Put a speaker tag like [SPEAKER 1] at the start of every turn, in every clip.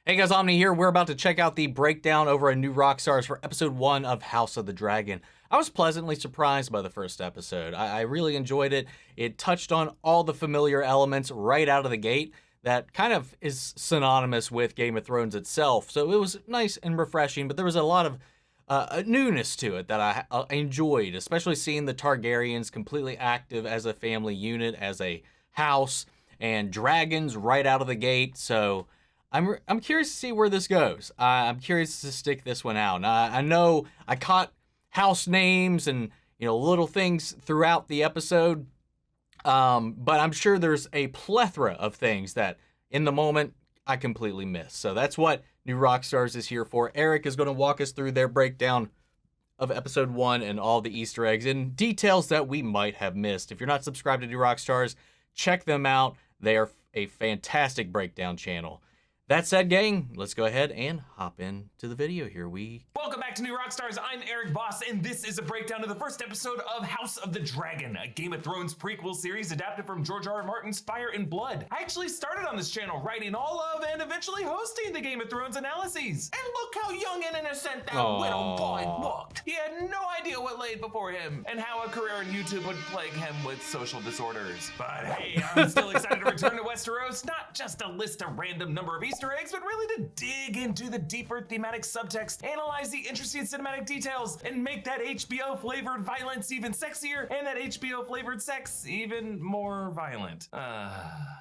[SPEAKER 1] Hey guys, Omni here. We're about to check out the breakdown over a New Rockstars for episode 1 of House of the Dragon. I was pleasantly surprised by the first episode. I really enjoyed it. It touched on all the familiar elements right out of the gate that kind of is synonymous with Game of Thrones itself. So it was nice and refreshing, but there was a lot of newness to it that I enjoyed, especially seeing the Targaryens completely active as a family unit, as a house, and dragons right out of the gate. So I'm curious to see where this goes. I'm curious to stick this one out. I know I caught house names and little things throughout the episode, but I'm sure there's a plethora of things that in the moment I completely missed. So that's what New Rockstars is here for. Eric is going to walk us through their breakdown of episode 1 and all the Easter eggs and details that we might have missed. If you're not subscribed to New Rockstars, check them out. They are a fantastic breakdown channel. That said, gang, let's go ahead and hop into the video here.
[SPEAKER 2] Welcome back to New Rockstars. I'm Eric Voss, and this is a breakdown of the first episode of House of the Dragon, a Game of Thrones prequel series adapted from George R. R. Martin's Fire and Blood. I actually started on this channel writing all of and eventually hosting the Game of Thrones analyses. And look how young and innocent that little boy looked. He had no idea what laid before him and how a career in YouTube would plague him with social disorders. But hey, I'm still excited to return to Westeros, not just a list a random number of Easter eggs, but really to dig into the deeper thematic subtext, analyze the interesting cinematic details, and make that HBO-flavored violence even sexier, and that HBO-flavored sex even more violent.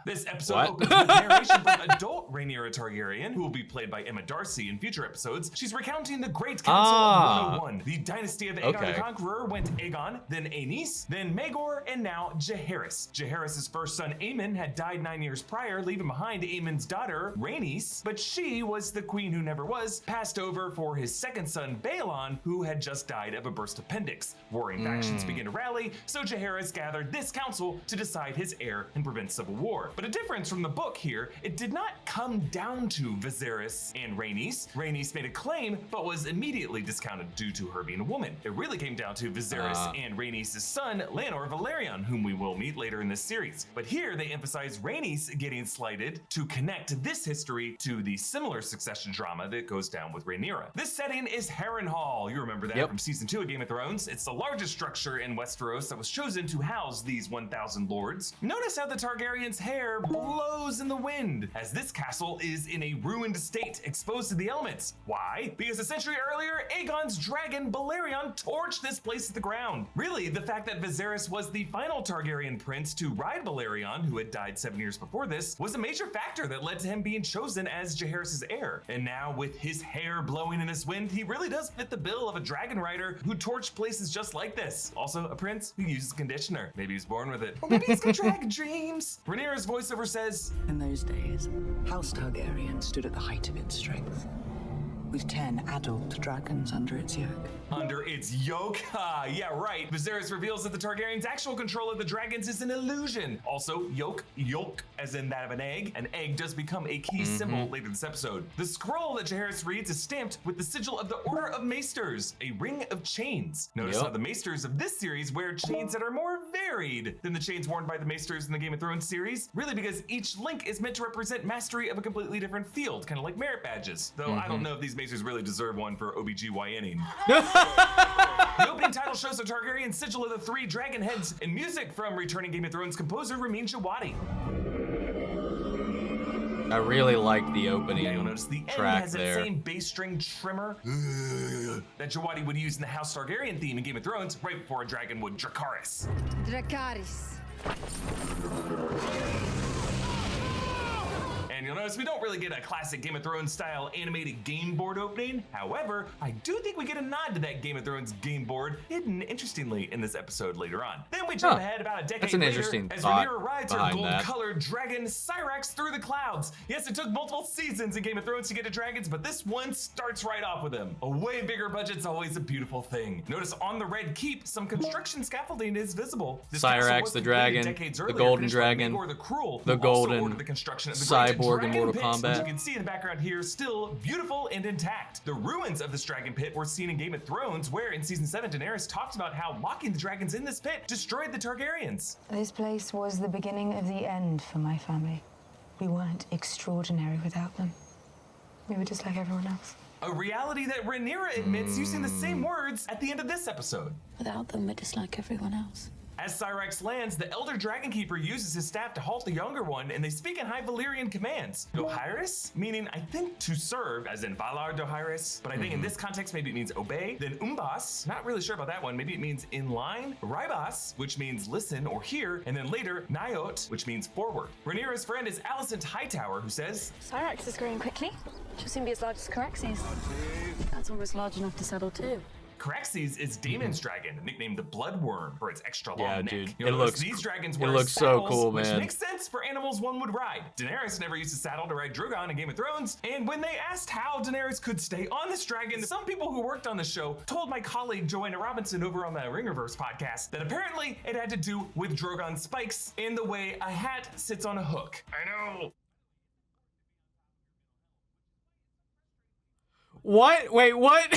[SPEAKER 2] This episode opens with narration from adult Rhaenyra Targaryen, who will be played by Emma Darcy in future episodes. She's recounting the Great Council of 101. The dynasty of Aegon the Conqueror went Aegon, then Aenys, then Maegor, and now Jaehaerys. Jaehaerys' first son, Aemon, had died 9 years prior, leaving behind Aemon's daughter, Rhaenys, but she was the queen who never was, passed over for his second son, Balon, who had just died of a burst appendix. Warring factions began to rally, so Jaehaerys gathered this council to decide his heir and prevent civil war. But a difference from the book here, it did not come down to Viserys and Rhaenys. Rhaenys made a claim, but was immediately discounted due to her being a woman. It really came down to Viserys and Rhaenys' son, Laenor Velaryon, whom we will meet later in this series. But here they emphasize Rhaenys getting slighted to connect this history to the similar succession drama that goes down with Rhaenyra. This setting is Harrenhal. You remember that from season 2 of Game of Thrones. It's the largest structure in Westeros that was chosen to house these 1,000 lords. Notice how the Targaryens' hair blows in the wind, as this castle is in a ruined state, exposed to the elements. Why? Because a century earlier, Aegon's dragon Balerion torched this place to the ground. Really, the fact that Viserys was the final Targaryen prince to ride Balerion, who had died 7 years before this, was a major factor that led to him being chosen as Jaehaerys' heir. And now with his hair blowing in this wind, he really does fit the bill of a dragon rider who torched places just like this. Also a prince who uses conditioner. Maybe he's born with it. Or maybe he's got dragon dreams. Rhaenyra's voiceover says,
[SPEAKER 3] "In those days, House Targaryen stood at the height of its strength, with 10 adult dragons under its yoke."
[SPEAKER 2] Under its yoke? Yeah, right. Viserys reveals that the Targaryens' actual control of the dragons is an illusion. Also, yolk, as in that of an egg. An egg does become a key symbol later this episode. The scroll that Jaehaerys reads is stamped with the sigil of the Order of Maesters, a ring of chains. Notice how the Maesters of this series wear chains that are more varied than the chains worn by the Maesters in the Game of Thrones series, really because each link is meant to represent mastery of a completely different field, kind of like merit badges. Though I don't know if these Maesters really deserve one for OBGYNing. The opening title shows the Targaryen sigil of the 3 dragon heads and music from returning Game of Thrones composer Ramin Djawadi.
[SPEAKER 1] I really like the opening
[SPEAKER 2] You'll notice the end has that same bass string trimmer that Djawadi would use in the House Targaryen theme in Game of Thrones right before a dragon would Dracarys.
[SPEAKER 4] Dracarys.
[SPEAKER 2] And you'll notice we don't really get a classic Game of Thrones style animated game board opening. However, I do think we get a nod to that Game of Thrones game board hidden interestingly in this episode later on. Then we jump ahead about a decade later as Rhaenyra rides her gold-colored dragon Syrax through the clouds. Yes, it took multiple seasons in Game of Thrones to get to dragons, but this one starts right off with him. A way bigger budget's always a beautiful thing. Notice on the Red Keep, some construction scaffolding is visible.
[SPEAKER 1] Syrax the dragon, the golden dragon,
[SPEAKER 2] the Cruel,
[SPEAKER 1] the golden
[SPEAKER 2] the construction of the
[SPEAKER 1] cyborg in Mortal Kombat.
[SPEAKER 2] Which you can see in the background here, still beautiful and intact. The ruins of this dragon pit were seen in Game of Thrones, where in season 7, Daenerys talks about how locking the dragons in this pit destroyed the Targaryens.
[SPEAKER 4] This place was the beginning of the end for my family. We weren't extraordinary without them. We were just like everyone else.
[SPEAKER 2] A reality that Rhaenyra admits using the same words at the end of this episode.
[SPEAKER 3] Without them, we're just like everyone else.
[SPEAKER 2] As Syrax lands, the Elder Dragon Keeper uses his staff to halt the younger one, and they speak in High Valyrian commands. Dohairis, meaning I think to serve, as in Valar Dohairis, but I think in this context maybe it means obey. Then Umbas, not really sure about that one, maybe it means in line. Rybas, which means listen or hear, and then later Nyot, which means forward. Rhaenyra's friend is Alicent Hightower, who says,
[SPEAKER 5] Syrax is growing quickly. She'll soon be as large as Caraxes. That's almost large enough to settle too.
[SPEAKER 2] Caraxes is Daemon's dragon, nicknamed the Bloodworm for its extra long neck.
[SPEAKER 1] Dude,
[SPEAKER 2] You'll notice these dragons wear
[SPEAKER 1] looks
[SPEAKER 2] saddles,
[SPEAKER 1] so cool,
[SPEAKER 2] which
[SPEAKER 1] man.
[SPEAKER 2] makes sense for animals one would ride. Daenerys never used a saddle to ride Drogon in Game of Thrones, and when they asked how Daenerys could stay on this dragon, some people who worked on the show told my colleague Joanna Robinson over on the Ringerverse podcast that apparently it had to do with Drogon's spikes and the way a hat sits on a hook. I know.
[SPEAKER 1] What? Wait, what?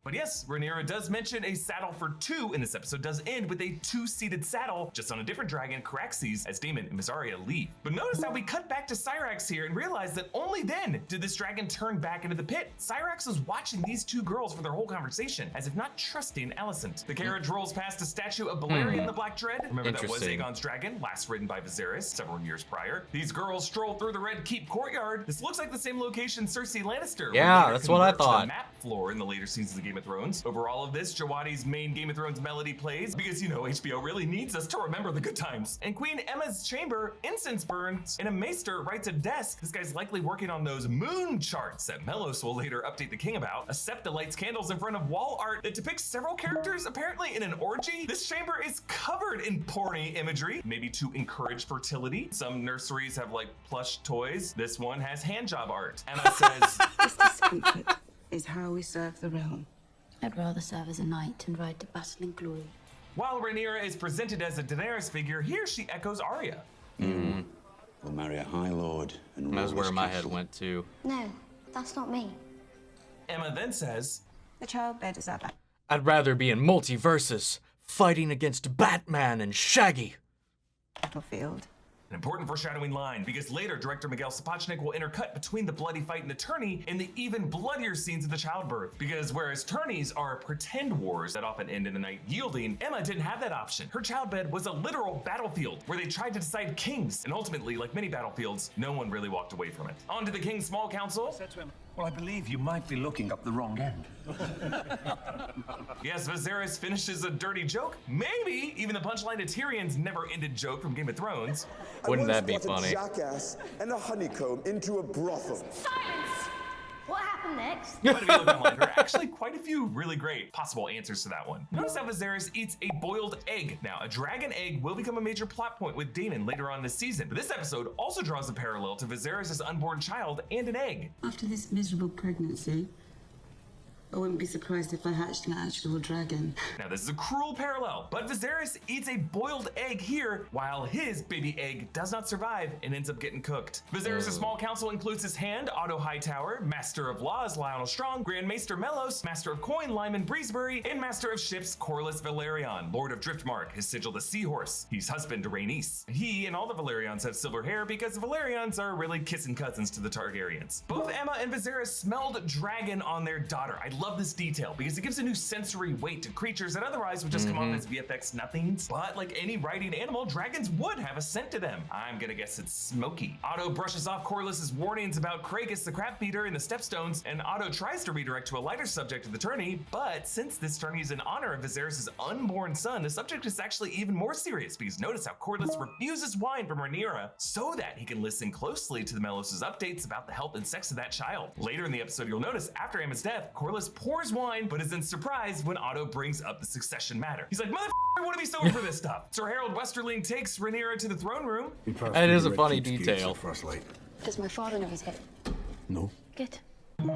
[SPEAKER 2] But yes, Rhaenyra does mention a saddle for two, and this episode does end with a two-seated saddle, just on a different dragon, Caraxes, as Daemon and Mysaria leave. But notice how we cut back to Syrax here and realize that only then did this dragon turn back into the pit. Syrax was watching these two girls for their whole conversation, as if not trusting Alicent. The carriage rolls past a statue of Balerion the Black Dread. Remember that was Aegon's dragon, last ridden by Viserys several years prior. These girls stroll through the Red Keep courtyard. This looks like the same location Cersei Lannister.
[SPEAKER 1] Yeah, that's what I thought.
[SPEAKER 2] The map floor in the later seasons of Game of Thrones. Over all of this, Jawadi's main Game of Thrones melody plays because, you know, HBO really needs us to remember the good times. And Queen Emma's chamber, incense burns, and a maester writes a desk. This guy's likely working on those moon charts that Melos will later update the king about. A septa lights candles in front of wall art that depicts several characters apparently in an orgy. This chamber is covered in porny imagery, maybe to encourage fertility. Some nurseries have like plush toys. This one has handjob art. Emma says,
[SPEAKER 6] This discomfort is how we serve the realm.
[SPEAKER 5] I'd rather serve as a knight and ride to battle in glory.
[SPEAKER 2] while Rhaenyra is presented as a Daenerys figure, here she echoes Arya.
[SPEAKER 7] We'll marry a High Lord and
[SPEAKER 1] That's
[SPEAKER 7] rule
[SPEAKER 1] where
[SPEAKER 7] this
[SPEAKER 1] my head
[SPEAKER 7] castle.
[SPEAKER 1] went to.
[SPEAKER 8] No, that's not me.
[SPEAKER 2] Emma then says,
[SPEAKER 6] The childbed is our
[SPEAKER 1] I'd rather be in multiverses, fighting against Batman and Shaggy.
[SPEAKER 6] battlefield.
[SPEAKER 2] an important foreshadowing line, because later director Miguel Sapochnik will intercut between the bloody fight in the tourney and the even bloodier scenes of the childbirth. Because whereas tourneys are pretend wars that often end in a knight yielding, Emma didn't have that option. Her childbed was a literal battlefield where they tried to decide kings, and ultimately, like many battlefields, no one really walked away from it. On to the King's Small Council.
[SPEAKER 9] Well, I believe you might be looking up the wrong end.
[SPEAKER 2] Yes, Viserys finishes a dirty joke. Maybe even the punchline to Tyrion's never-ended joke from Game of Thrones.
[SPEAKER 1] Wouldn't that be
[SPEAKER 10] I once got
[SPEAKER 1] funny?
[SPEAKER 10] a jackass and a honeycomb into a brothel.
[SPEAKER 8] Silence! What happened next?
[SPEAKER 2] But if you look online, there are actually quite a few really great possible answers to that one. Notice how Viserys eats a boiled egg. Now, a dragon egg will become a major plot point with Daemon later on this season. But this episode also draws a parallel to Viserys' unborn child and an egg.
[SPEAKER 6] After this miserable pregnancy, I wouldn't be surprised if I hatched an actual dragon.
[SPEAKER 2] Now, this is a cruel parallel, but Viserys eats a boiled egg here, while his baby egg does not survive and ends up getting cooked. Viserys' small council includes his hand, Otto Hightower, Master of Laws, Lionel Strong, Grand Maester Melos, Master of Coin, Lyman Breezebury, and Master of Ships, Corlys Valerion, Lord of Driftmark, his sigil the Seahorse. He's husband to Rhaenys. He and all the Valerions have silver hair because the Valerions are really kissing cousins to the Targaryens. Both Emma and Viserys smelled dragon on their daughter. I love this detail because it gives a new sensory weight to creatures that otherwise would just come off as VFX nothings. But like any riding animal, dragons would have a scent to them. I'm gonna guess it's smoky. Otto brushes off Corlys's warnings about Kragus the crab feeder and the stepstones, and Otto tries to redirect to a lighter subject of the tourney, but since this tourney is in honor of Viserys' unborn son, the subject is actually even more serious because notice how Corlys refuses wine from Rhaenyra so that he can listen closely to the Melos' updates about the health and sex of that child. Later in the episode, you'll notice after Emma's death, Corlys pours wine, but is then surprised when Otto brings up the succession matter. He's like, motherfucker, I want to be sober for this stuff. Sir Harold Westerling takes Rhaenyra to the throne room.
[SPEAKER 1] That is a funny detail.
[SPEAKER 5] Does my father know he's hit?
[SPEAKER 9] No.
[SPEAKER 5] Good.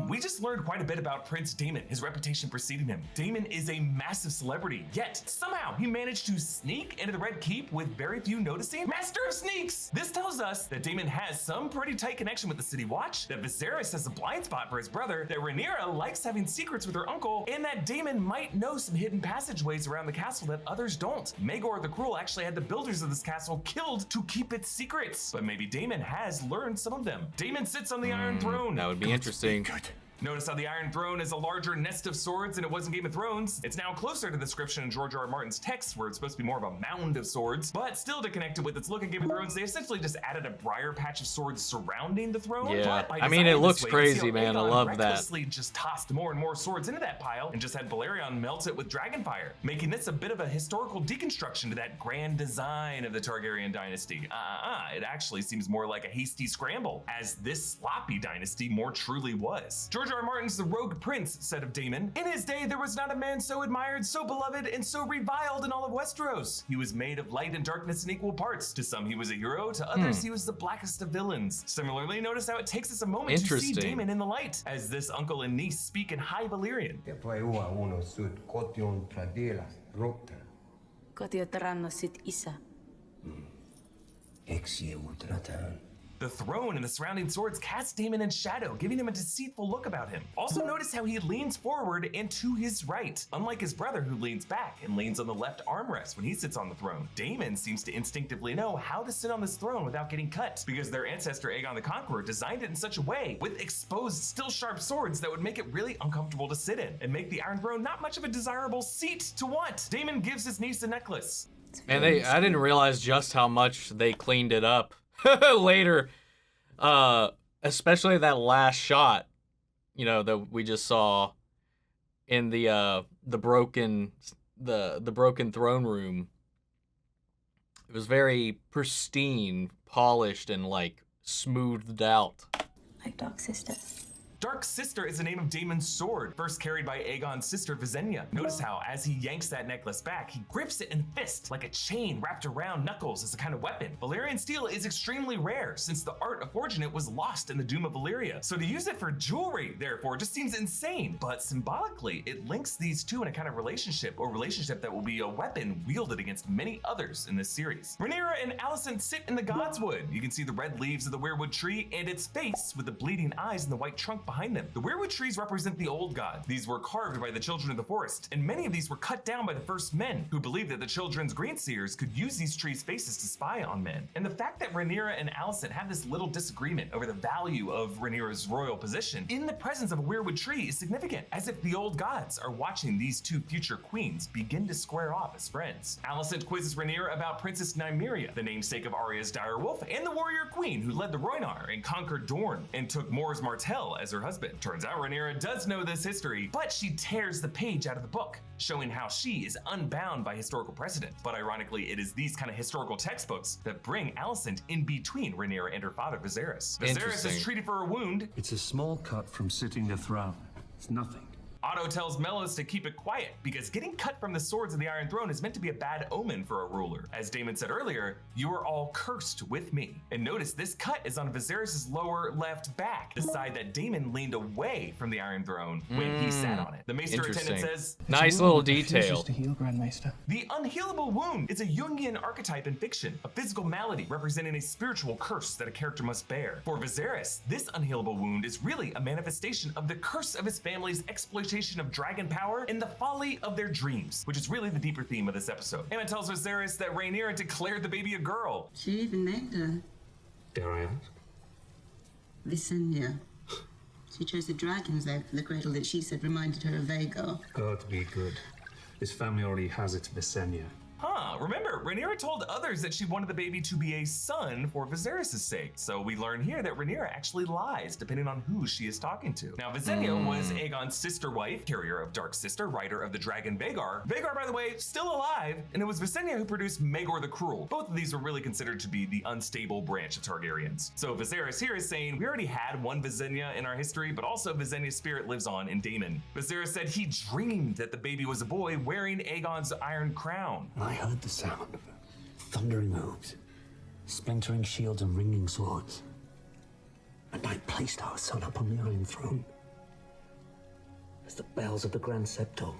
[SPEAKER 2] We just learned quite a bit about Prince Daemon, his reputation preceding him. Daemon is a massive celebrity, yet somehow he managed to sneak into the Red Keep with very few noticing. Master of sneaks! This tells us that Daemon has some pretty tight connection with the City Watch, that Viserys has a blind spot for his brother, that Rhaenyra likes having secrets with her uncle, and that Daemon might know some hidden passageways around the castle that others don't. Maegor the Cruel actually had the builders of this castle killed to keep its secrets, but maybe Daemon has learned some of them. Daemon sits on the Iron Throne.
[SPEAKER 1] That would be interesting.
[SPEAKER 2] Notice how the Iron Throne is a larger nest of swords than it was in Game of Thrones. It's now closer to the description in George R.R. Martin's text, where it's supposed to be more of a mound of swords, but still to connect it with its look in Game of Thrones, they essentially just added a briar patch of swords surrounding the throne.
[SPEAKER 1] Yeah,
[SPEAKER 2] But by
[SPEAKER 1] I mean, it
[SPEAKER 2] design
[SPEAKER 1] looks
[SPEAKER 2] this way,
[SPEAKER 1] crazy,
[SPEAKER 2] you see how
[SPEAKER 1] man. I
[SPEAKER 2] Aegon
[SPEAKER 1] love that.
[SPEAKER 2] recklessly just tossed more and more swords into that pile and just had Valerion melt it with dragonfire, making this a bit of a historical deconstruction to that grand design of the Targaryen dynasty. It actually seems more like a hasty scramble, as this sloppy dynasty more truly was. George R.R. Martin's The Rogue Prince said of Daemon, "In his day there was not a man so admired, so beloved, and so reviled in all of Westeros. He was made of light and darkness in equal parts. To some he was a hero, to others he was the blackest of villains." Similarly, notice how it takes us a moment to see Daemon in the light, as this uncle and niece speak in High Valyrian. The throne and the surrounding swords cast Daemon in shadow, giving him a deceitful look about him. Also notice how he leans forward and to his right, unlike his brother who leans back and leans on the left armrest when he sits on the throne. Daemon seems to instinctively know how to sit on this throne without getting cut, because their ancestor Aegon the Conqueror designed it in such a way, with exposed, still sharp swords, that would make it really uncomfortable to sit in, and make the Iron Throne not much of a desirable seat to want. Daemon gives his niece a necklace.
[SPEAKER 1] And I didn't realize just how much they cleaned it up later, especially that last shot, that we just saw in the broken throne room. It was very pristine, polished, and like smoothed out.
[SPEAKER 5] Like Dark Sister.
[SPEAKER 2] Dark Sister is the name of Daemon's sword, first carried by Aegon's sister Visenya. Notice how, as he yanks that necklace back, he grips it in fist like a chain wrapped around knuckles as a kind of weapon. Valyrian steel is extremely rare, since the art of forging it was lost in the Doom of Valyria. So to use it for jewelry, therefore, just seems insane. But symbolically, it links these two in a kind of relationship that will be a weapon wielded against many others in this series. Rhaenyra and Alicent sit in the Godswood. You can see the red leaves of the weirwood tree and its face with the bleeding eyes and the white trunk behind them. The weirwood trees represent the old god. These were carved by the children of the forest, and many of these were cut down by the first men, who believed that the children's greenseers could use these trees' faces to spy on men. And the fact that Rhaenyra and Alicent have this little disagreement over the value of Rhaenyra's royal position in the presence of a weirwood tree is significant, as if the old gods are watching these two future queens begin to square off as friends. Alicent quizzes Rhaenyra about Princess Nymeria, the namesake of Arya's direwolf, and the warrior queen who led the Rhoynar and conquered Dorne and took Mors Martell as her husband. Turns out Rhaenyra does know this history, but she tears the page out of the book, showing how she is unbound by historical precedent. But ironically, it is these kind of historical textbooks that bring Alicent in between Rhaenyra and her father Viserys. Viserys is treated for a wound.
[SPEAKER 9] It's a small cut from sitting the throne. It's nothing.
[SPEAKER 2] Otto tells Mellos to keep it quiet, because getting cut from the swords of the Iron Throne is meant to be a bad omen for a ruler. As Daemon said earlier, you are all cursed with me. And notice this cut is on Viserys' lower left back, the side that Daemon leaned away from the Iron Throne when he sat on it. The Maester attendant says,
[SPEAKER 1] nice little detail.
[SPEAKER 9] To heal, Grand Maester.
[SPEAKER 2] The unhealable wound is a Jungian archetype in fiction, a physical malady representing a spiritual curse that a character must bear. For Viserys, this unhealable wound is really a manifestation of the curse of his family's exploitation of dragon power and the folly of their dreams, which is really the deeper theme of this episode. Aemma tells Viserys that Rhaenyra declared the baby a girl.
[SPEAKER 6] She even named her
[SPEAKER 9] Dare I ask?
[SPEAKER 6] Visenya. She chose the dragon's egg for the cradle that she said reminded her of Aegon.
[SPEAKER 9] God be good. This family already has its Visenya.
[SPEAKER 2] Remember, Rhaenyra told others that she wanted the baby to be a son for Viserys' sake. So we learn here that Rhaenyra actually lies, depending on who she is talking to. Now, Visenya was Aegon's sister wife, carrier of Dark Sister, rider of the dragon Vhagar. Vhagar, by the way, still alive, and it was Visenya who produced Maegor the Cruel. Both of these were really considered to be the unstable branch of Targaryens. So Viserys here is saying, we already had one Visenya in our history, but also Visenya's spirit lives on in Daemon. Viserys said he dreamed that the baby was a boy wearing Aegon's iron crown.
[SPEAKER 11] I heard the sound of thundering hooves, splintering shields and ringing swords. And I placed our son upon the Iron Throne. as the bells of the Grand Septon,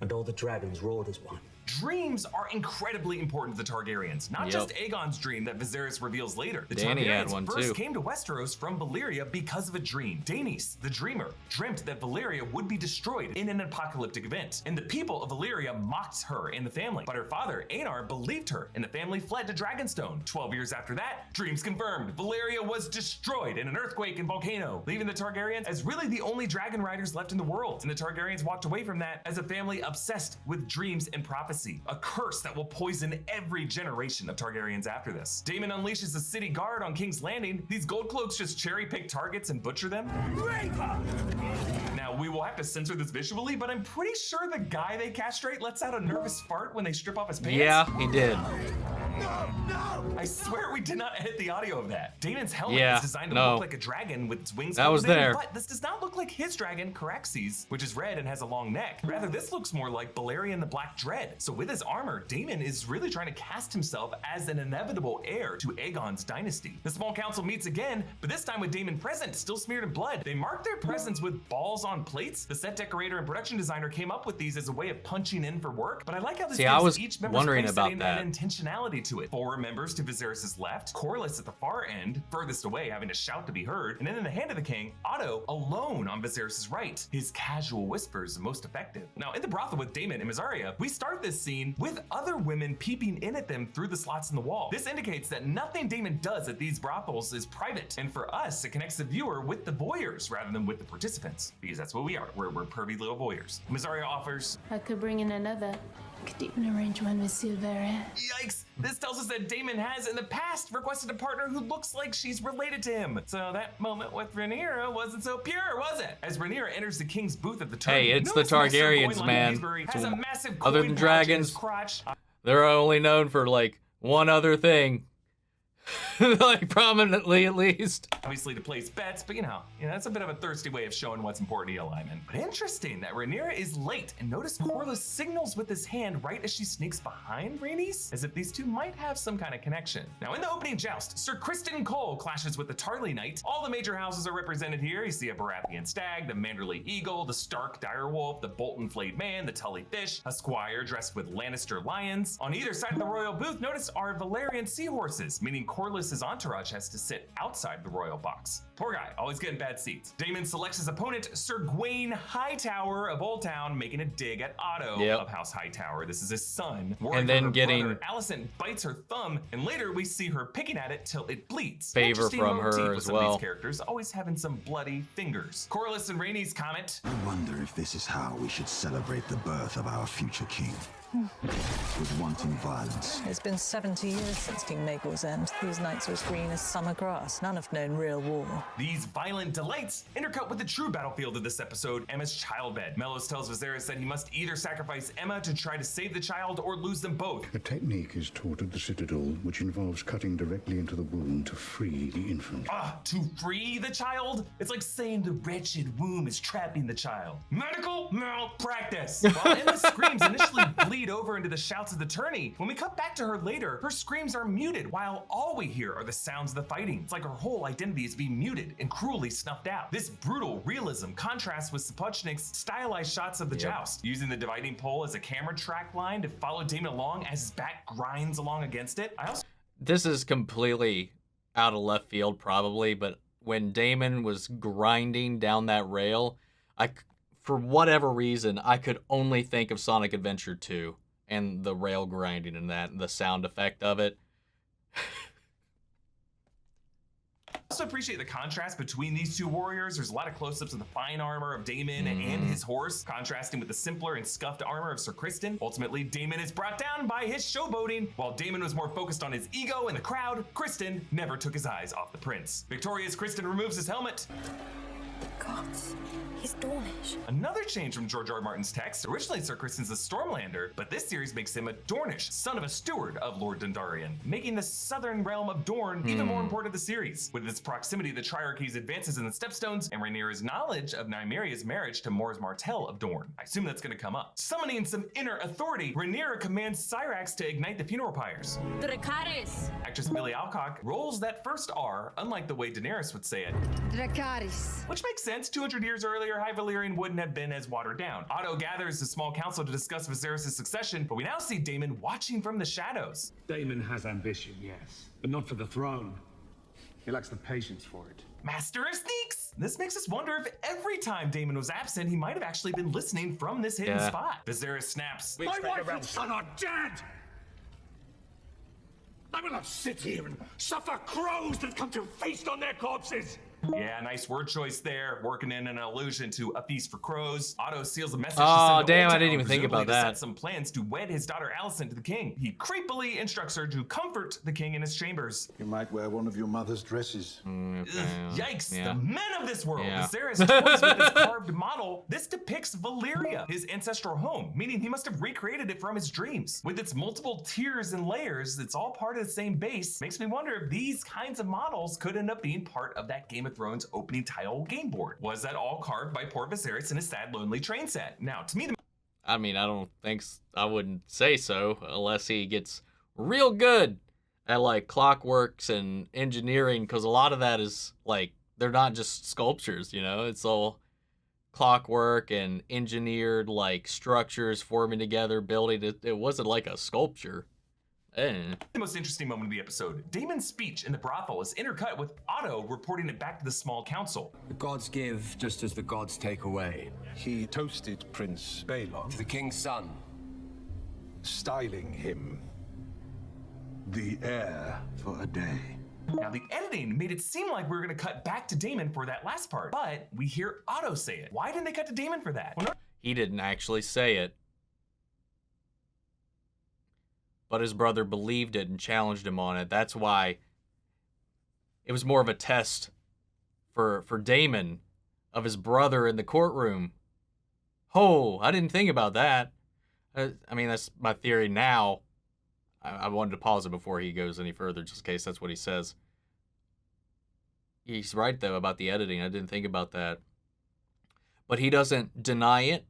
[SPEAKER 11] and all the dragons roared as one.
[SPEAKER 2] Dreams are incredibly important to the Targaryens, not just Aegon's dream that Viserys reveals later. The
[SPEAKER 1] Dany had
[SPEAKER 2] Targaryens
[SPEAKER 1] one
[SPEAKER 2] first
[SPEAKER 1] too.
[SPEAKER 2] came to Westeros from Valyria because of a dream. Daenys, the dreamer, dreamt that Valyria would be destroyed in an apocalyptic event, and the people of Valyria mocked her and the family. But her father, Aenar, believed her, and the family fled to Dragonstone. 12 years after that, dreams confirmed. Valyria was destroyed in an earthquake and volcano, leaving the Targaryens as really the only dragon riders left in the world. And the Targaryens walked away from that as a family obsessed with dreams and prophecy. A curse that will poison every generation of Targaryens after this. Daemon unleashes the city guard on King's Landing. These gold cloaks just cherry pick targets and butcher them. Now, we will have to censor this visually, but I'm pretty sure the guy they castrate lets out a nervous fart when they strip off his pants.
[SPEAKER 1] Yeah, he did.
[SPEAKER 2] I swear we did not edit the audio of that. Daemon's helmet is designed to look like a dragon with its wings
[SPEAKER 1] that was
[SPEAKER 2] folded in,
[SPEAKER 1] there.
[SPEAKER 2] but this does not look like his dragon, Caraxes, which is red and has a long neck. Rather, this looks more like Balerion the Black Dread. So with his armor, Daemon is really trying to cast himself as an inevitable heir to Aegon's dynasty. The small council meets again, but this time with Daemon present, still smeared in blood. They mark their presence with balls on plates. The set decorator and production designer came up with these as a way of punching in for work, but I like how this gives each member's place setting and intentionality to it. 4 members to Viserys' left, Corlys at the far end, furthest away, having to shout to be heard, and then in the hand of the king, Otto alone on Viserys' right. His casual whispers most effective. Now, in the brothel with Daemon and Mysaria, we start this scene with other women peeping in at them through the slots in the wall. This indicates that nothing Daemon does at these brothels is private, and for us, it connects the viewer with the voyeurs rather than with the participants, because that's what we are. We're pervy little voyeurs. Mysaria offers,
[SPEAKER 5] I could bring in another. Could even arrange one with Silveria.
[SPEAKER 2] Yikes! This tells us that Daemon has in the past requested a partner who looks like she's related to him. So that moment with Rhaenyra wasn't so pure, was it? As Rhaenyra enters the king's booth at the Tourney,
[SPEAKER 1] Hey, it's the Targaryens, man.
[SPEAKER 2] Has a massive
[SPEAKER 1] Other
[SPEAKER 2] coin
[SPEAKER 1] than
[SPEAKER 2] pouch in
[SPEAKER 1] dragons,
[SPEAKER 2] his crotch.
[SPEAKER 1] they're only known for like one other thing. Like prominently at least.
[SPEAKER 2] Obviously to place bets, but you know, that's a bit of a thirsty way of showing what's important to Lyman. But interesting that Rhaenyra is late, and notice Corlys signals with his hand right as she sneaks behind Rhaenys, as if these two might have some kind of connection. Now in the opening joust, Sir Criston Cole clashes with the Tarly Knight. All the major houses are represented here. You see a Baratheon stag, the Manderley eagle, the Stark direwolf, the Bolton flayed man, the Tully fish, a squire dressed with Lannister lions. On either side of the royal booth, notice are Valyrian seahorses, meaning Corlys's entourage has to sit outside the royal box. Poor guy, always getting bad seats. Daemon selects his opponent, Sir Gawain Hightower of Old Town, making a dig at Otto of House Hightower. This is his son.
[SPEAKER 1] And then getting
[SPEAKER 2] brother, Alicent bites her thumb, and later we see her picking at it till it bleeds.
[SPEAKER 1] Favor from her as well.
[SPEAKER 2] These characters always having some bloody fingers. Corlys and Rhaenys comment,
[SPEAKER 7] I wonder if this is how we should celebrate the birth of our future king. With wanton violence.
[SPEAKER 12] It's been 70 years since King Maegor's end. These nights are as green as summer grass. None have known real war.
[SPEAKER 2] These violent delights intercut with the true battlefield of this episode, Emma's childbed. Melos tells Viserys that he must either sacrifice Emma to try to save the child or lose them both.
[SPEAKER 13] A technique is taught at the Citadel which involves cutting directly into the womb to free the infant.
[SPEAKER 2] To free the child? It's like saying the wretched womb is trapping the child. Medical malpractice. While Emma's screams initially bleed over into the shouts of the tourney, when we cut back to her later, her screams are muted while all we hear are the sounds of the fighting. It's like her whole identity is being muted and cruelly snuffed out. This brutal realism contrasts with Sapochnik's stylized shots of the joust, using the dividing pole as a camera track line to follow Daemon along as his back grinds along against it.
[SPEAKER 1] This is completely out of left field probably, but when Daemon was grinding down that rail, for whatever reason, I could only think of Sonic Adventure 2 and the rail grinding and that, and the sound effect of it.
[SPEAKER 2] I also appreciate the contrast between these two warriors. There's a lot of close-ups of the fine armor of Daemon and his horse, contrasting with the simpler and scuffed armor of Sir Criston. Ultimately, Daemon is brought down by his showboating. While Daemon was more focused on his ego and the crowd, Criston never took his eyes off the prince. Victorious, Criston removes his helmet.
[SPEAKER 5] Gods, he's Dornish.
[SPEAKER 2] Another change from George R. R. Martin's text. Originally, Sir Criston's a Stormlander, but this series makes him a Dornish, son of a steward of Lord Dondarrion, making the southern realm of Dorne even more important to the series. With its proximity to the Triarchy's advances in the Stepstones and Rhaenyra's knowledge of Nymeria's marriage to Mors Martell of Dorne. I assume that's going to come up. Summoning some inner authority, Rhaenyra commands Syrax to ignite the funeral pyres.
[SPEAKER 5] Dracarys.
[SPEAKER 2] Actress Millie Alcock rolls that first R, unlike the way Daenerys would say it.
[SPEAKER 4] Dracarys.
[SPEAKER 2] Which makes sense. sense. 200 years earlier, High Valyrian wouldn't have been as watered down. Otto gathers the small council to discuss Viserys' succession, but we now see Daemon watching from the shadows.
[SPEAKER 9] Daemon has ambition, yes, but not for the throne. He lacks the patience for it.
[SPEAKER 2] Master of Sneaks! This makes us wonder if every time Daemon was absent, he might have actually been listening from this hidden spot. Viserys snaps.
[SPEAKER 14] My wife and son are dead! I will not sit here and suffer crows that come to feast on their corpses!
[SPEAKER 2] Yeah, nice word choice there, working in an allusion to a feast for crows. Otto seals a message
[SPEAKER 1] Oh,
[SPEAKER 2] to send to
[SPEAKER 1] damn,
[SPEAKER 2] Old
[SPEAKER 1] I didn't
[SPEAKER 2] Town,
[SPEAKER 1] even think about
[SPEAKER 2] presumably to
[SPEAKER 1] that.
[SPEAKER 2] set some plans to wed his daughter Alicent to the king. He creepily instructs her to comfort the king in his chambers.
[SPEAKER 13] You might wear one of your mother's dresses.
[SPEAKER 2] Yikes,
[SPEAKER 1] Yeah.
[SPEAKER 2] the men of this world.
[SPEAKER 1] Yeah.
[SPEAKER 2] Viserys toys with his carved model. This depicts Valyria, his ancestral home, meaning he must have recreated it from his dreams. With its multiple tiers and layers, it's all part of the same base. Makes me wonder if these kinds of models could end up being part of that Game of Thrones opening tile game board. Was that all carved by poor Viserys in his sad, lonely train set? Now, to me,
[SPEAKER 1] I mean, I wouldn't say so unless he gets real good at like clockworks and engineering, because a lot of that is like, they're not just sculptures, you know, it's all clockwork and engineered like structures forming together, building it. It wasn't like a sculpture.
[SPEAKER 2] the most interesting moment of the episode, Daemon's speech in the brothel is intercut with Otto reporting it back to the small council.
[SPEAKER 15] The gods give just as the gods take away.
[SPEAKER 16] He toasted Prince Balon
[SPEAKER 15] To the king's son.
[SPEAKER 16] styling him the heir for a day.
[SPEAKER 2] Now, the editing made it seem like we were going to cut back to Daemon for that last part, but we hear Otto say it. Why didn't they cut to Daemon for that? Well,
[SPEAKER 1] He didn't actually say it, but his brother believed it and challenged him on it. That's why it was more of a test for Daemon of his brother in the courtroom. Oh, I didn't think about that. I mean, that's my theory now. I wanted to pause it before he goes any further, just in case that's what he says. He's right, though, about the editing. I didn't think about that. But he doesn't deny it.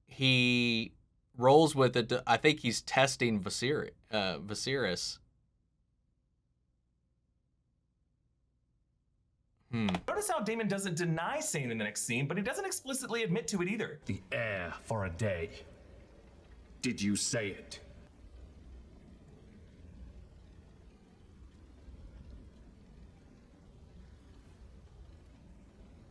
[SPEAKER 1] He rolls with it. I think he's testing Viserys.
[SPEAKER 2] Notice how Daemon doesn't deny saying in the next scene, but he doesn't explicitly admit to it either.
[SPEAKER 14] The heir for a day. Did you say it?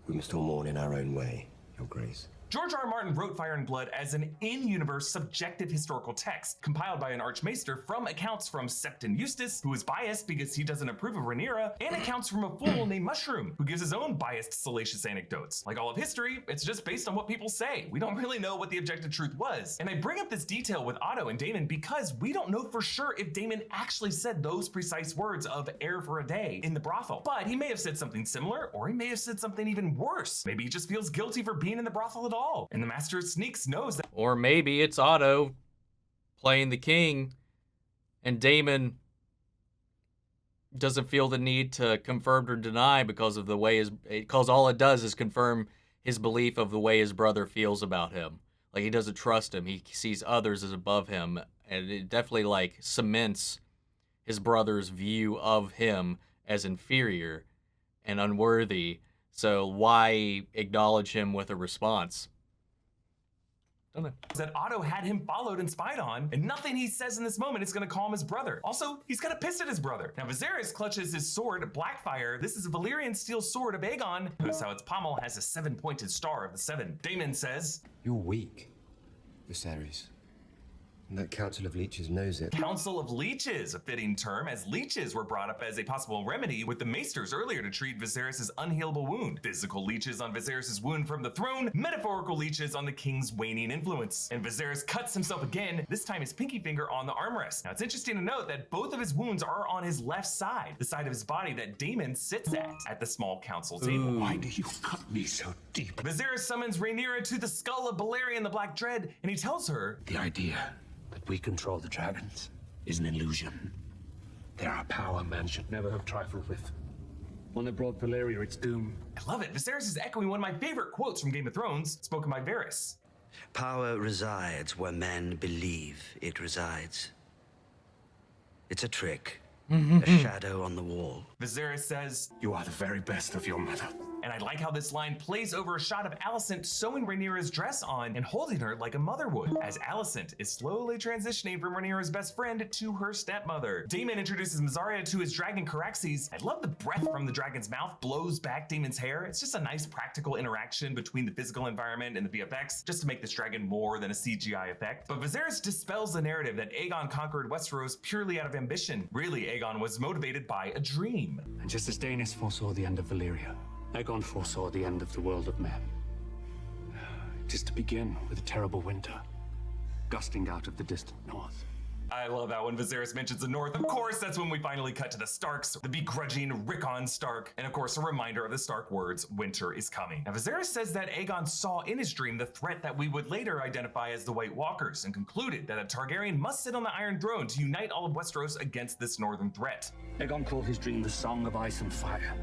[SPEAKER 11] We must all mourn in our own way, Your Grace.
[SPEAKER 2] George R. R. Martin wrote Fire and Blood as an in-universe subjective historical text compiled by an archmaester from accounts from Septon Eustace, who is biased because he doesn't approve of Rhaenyra, and accounts from a fool named Mushroom, who gives his own biased, salacious anecdotes. Like all of history, it's just based on what people say. We don't really know what the objective truth was. And I bring up this detail with Otto and Daemon because we don't know for sure if Daemon actually said those precise words of heir for a day in the brothel. But he may have said something similar, or he may have said something even worse. Maybe he just feels guilty for being in the brothel at all. And the Master of Sneaks knows that.
[SPEAKER 1] Or maybe it's Otto playing the king, and Daemon doesn't feel the need to confirm or deny because of the way because all it does is confirm his belief of the way his brother feels about him. Like, he doesn't trust him. He sees others as above him, and it definitely like cements his brother's view of him as inferior and unworthy. So why acknowledge him with a response? Don't know.
[SPEAKER 2] That Otto had him followed and spied on, and nothing he says in this moment is going to calm his brother. Also, he's kind of pissed at his brother. Now, Viserys clutches his sword, Blackfire. This is a Valyrian steel sword of Aegon. Notice how its pommel has a 7-pointed star of the 7. Daemon says,
[SPEAKER 15] You're weak, Viserys. And that Council of Leeches knows it.
[SPEAKER 2] Council of Leeches, a fitting term, as leeches were brought up as a possible remedy with the maesters earlier to treat Viserys' unhealable wound. Physical leeches on Viserys' wound from the throne, metaphorical leeches on the king's waning influence. And Viserys cuts himself again, this time his pinky finger on the armrest. Now, it's interesting to note that both of his wounds are on his left side, the side of his body that Daemon sits at the small council table.
[SPEAKER 14] Why do you cut me so deep?
[SPEAKER 2] Viserys summons Rhaenyra to the skull of Balerion the Black Dread, and he tells her,
[SPEAKER 14] The idea that we control the dragons is an illusion. They are a power man should never have trifled with. One that brought Valeria its doom.
[SPEAKER 2] I love it. Viserys is echoing one of my favorite quotes from Game of Thrones, spoken by Varys.
[SPEAKER 17] Power resides where men believe it resides. It's a trick.
[SPEAKER 11] a shadow on the wall.
[SPEAKER 2] Viserys says,
[SPEAKER 14] "You are the very best of your mother."
[SPEAKER 2] And I like how this line plays over a shot of Alicent sewing Rhaenyra's dress on and holding her like a mother would, as Alicent is slowly transitioning from Rhaenyra's best friend to her stepmother. Daemon introduces Mysaria to his dragon Caraxes. I love the breath from the dragon's mouth blows back Daemon's hair. It's just a nice practical interaction between the physical environment and the VFX, just to make this dragon more than a CGI effect. But Viserys dispels the narrative that Aegon conquered Westeros purely out of ambition. Really, Aegon was motivated by a dream.
[SPEAKER 14] And just as Daenerys foresaw the end of Valyria, Aegon foresaw the end of the world of men. It is to begin with a terrible winter, gusting out of the distant north.
[SPEAKER 2] I love that when Viserys mentions the North. Of course, that's when we finally cut to the Starks, the begrudging Rickon Stark, and of course, a reminder of the Stark words, winter is coming. Now, Viserys says that Aegon saw in his dream the threat that we would later identify as the White Walkers, and concluded that a Targaryen must sit on the Iron Throne to unite all of Westeros against this northern threat.
[SPEAKER 14] Aegon called his dream the Song of Ice and Fire.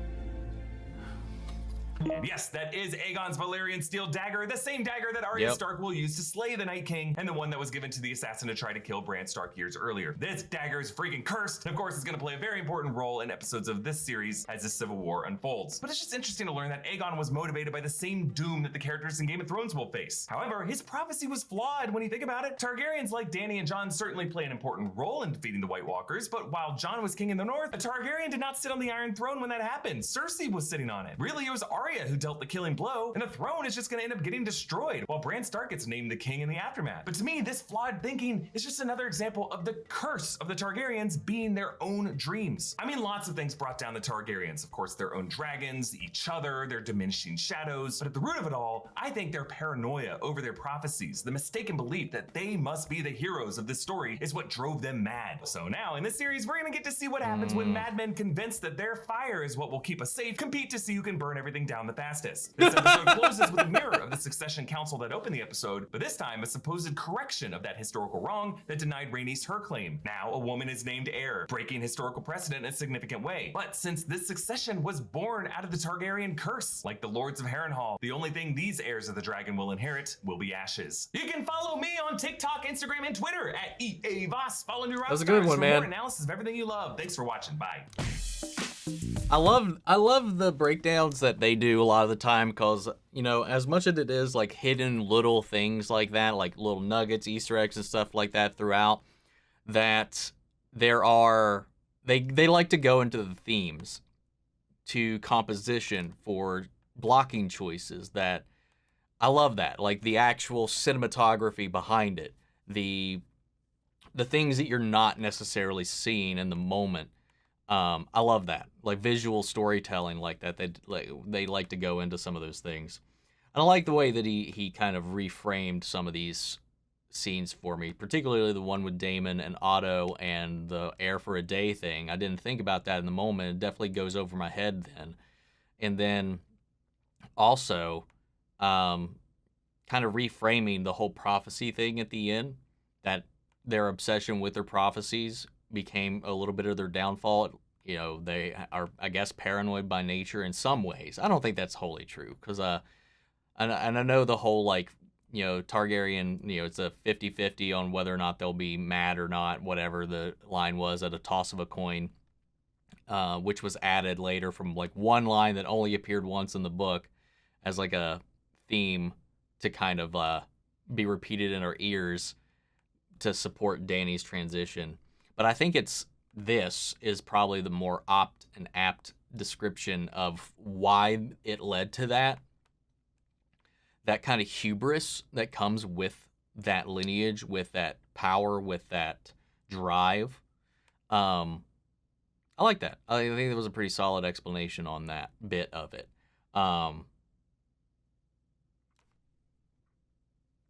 [SPEAKER 2] And yes, that is Aegon's Valyrian steel dagger, the same dagger that Arya Stark will use to slay the Night King, and the one that was given to the assassin to try to kill Bran Stark years earlier. This dagger is freaking cursed, and of course it's going to play a very important role in episodes of this series as the Civil War unfolds. But it's just interesting to learn that Aegon was motivated by the same doom that the characters in Game of Thrones will face. However, his prophecy was flawed when you think about it. Targaryens like Dany and Jon certainly play an important role in defeating the White Walkers, but while Jon was king in the North, a Targaryen did not sit on the Iron Throne when that happened. Cersei was sitting on it. Really, it was Arya who dealt the killing blow, and the throne is just going to end up getting destroyed while Bran Stark gets named the king in the aftermath. But to me, this flawed thinking is just another example of the curse of the Targaryens being their own dreams. I mean, lots of things brought down the Targaryens. Of course, their own dragons, each other, their diminishing shadows. But at the root of it all, I think their paranoia over their prophecies, the mistaken belief that they must be the heroes of this story, is what drove them mad. So now, in this series, we're going to get to see what happens when madmen convinced that their fire is what will keep us safe, compete to see who can burn everything down the fastest. This episode closes with a mirror of the succession council that opened the episode, but this time a supposed correction of that historical wrong that denied Rhaenys her claim. Now a woman is named heir, breaking historical precedent in a significant way. But since this succession was born out of the Targaryen curse, like the Lords of Harrenhal, the only thing these heirs of the dragon will inherit will be ashes. You can follow me on TikTok, Instagram, and Twitter at EAVOS. Follow New Rockstars.
[SPEAKER 1] That was a good one,
[SPEAKER 2] for
[SPEAKER 1] man.
[SPEAKER 2] more analysis of everything you love. Thanks for watching. Bye.
[SPEAKER 1] I love the breakdowns that they do a lot of the time, because, you know, as much as it is like hidden little things like that, like little nuggets, Easter eggs and stuff like that throughout, that there are, they like to go into the themes to composition for blocking choices. That I love that, like the actual cinematography behind it, the things that you're not necessarily seeing in the moment. I love that, like visual storytelling like that. They like to go into some of those things. And I like the way that he kind of reframed some of these scenes for me, particularly the one with Daemon and Otto and the heir for a day thing. I didn't think about that in the moment. It definitely goes over my head then. And then also kind of reframing the whole prophecy thing at the end, that their obsession with their prophecies became a little bit of their downfall. You know, they are, I guess, paranoid by nature in some ways. I don't think that's wholly true, because and I know the whole, like, you know, Targaryen, you know, it's a 50-50 on whether or not they'll be mad or not, whatever the line was, at a toss of a coin, which was added later from like one line that only appeared once in the book as like a theme to kind of be repeated in our ears to support Dany's transition. But I think this is probably the more apt description of why it led to that kind of hubris that comes with that lineage, with that power, with that drive. I like that. I think there was a pretty solid explanation on that bit of it. But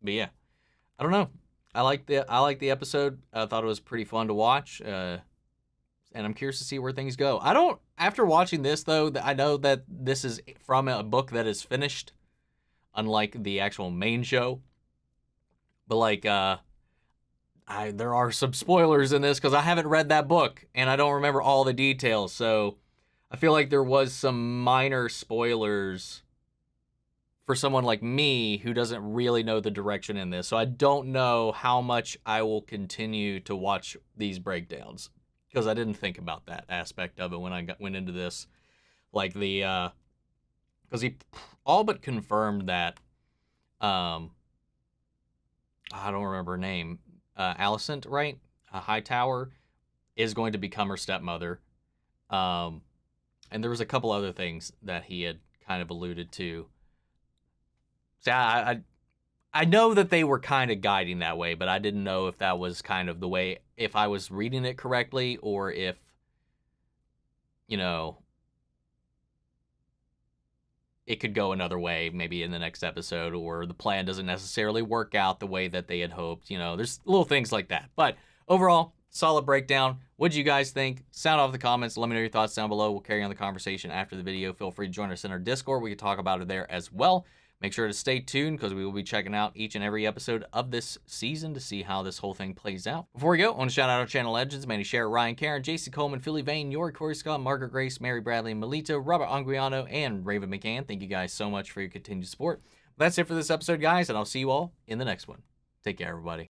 [SPEAKER 1] yeah, I don't know. I like the episode. I thought it was pretty fun to watch, and I'm curious to see where things go. After watching this, though, I know that this is from a book that is finished, unlike the actual main show. But like, there are some spoilers in this because I haven't read that book and I don't remember all the details. So I feel like there was some minor spoilers for someone like me who doesn't really know the direction in this. So I don't know how much I will continue to watch these breakdowns. because I didn't think about that aspect of it when I went into this. Like the, because he all but confirmed that, I don't remember her name, Alicent, right? Hightower is going to become her stepmother. And there was a couple other things that he had kind of alluded to. So I know that they were kind of guiding that way, but I didn't know if that was kind of the way, if I was reading it correctly, or if, you know, it could go another way, maybe in the next episode, or the plan doesn't necessarily work out the way that they had hoped. You know, there's little things like that. But overall, solid breakdown. What do you guys think? Sound off in the comments. Let me know your thoughts down below. We'll carry on the conversation after the video. Feel free to join us in our Discord. We can talk about it there as well. Make sure to stay tuned because we will be checking out each and every episode of this season to see how this whole thing plays out. Before we go, I want to shout out our channel legends, Manny Sher, Ryan Karen, JC Coleman, Philly Vane, Yori, Corey Scott, Margaret Grace, Mary Bradley, Melito, Robert Anguiano, and Raven McCann. Thank you guys so much for your continued support. That's it for this episode, guys, and I'll see you all in the next one. Take care, everybody.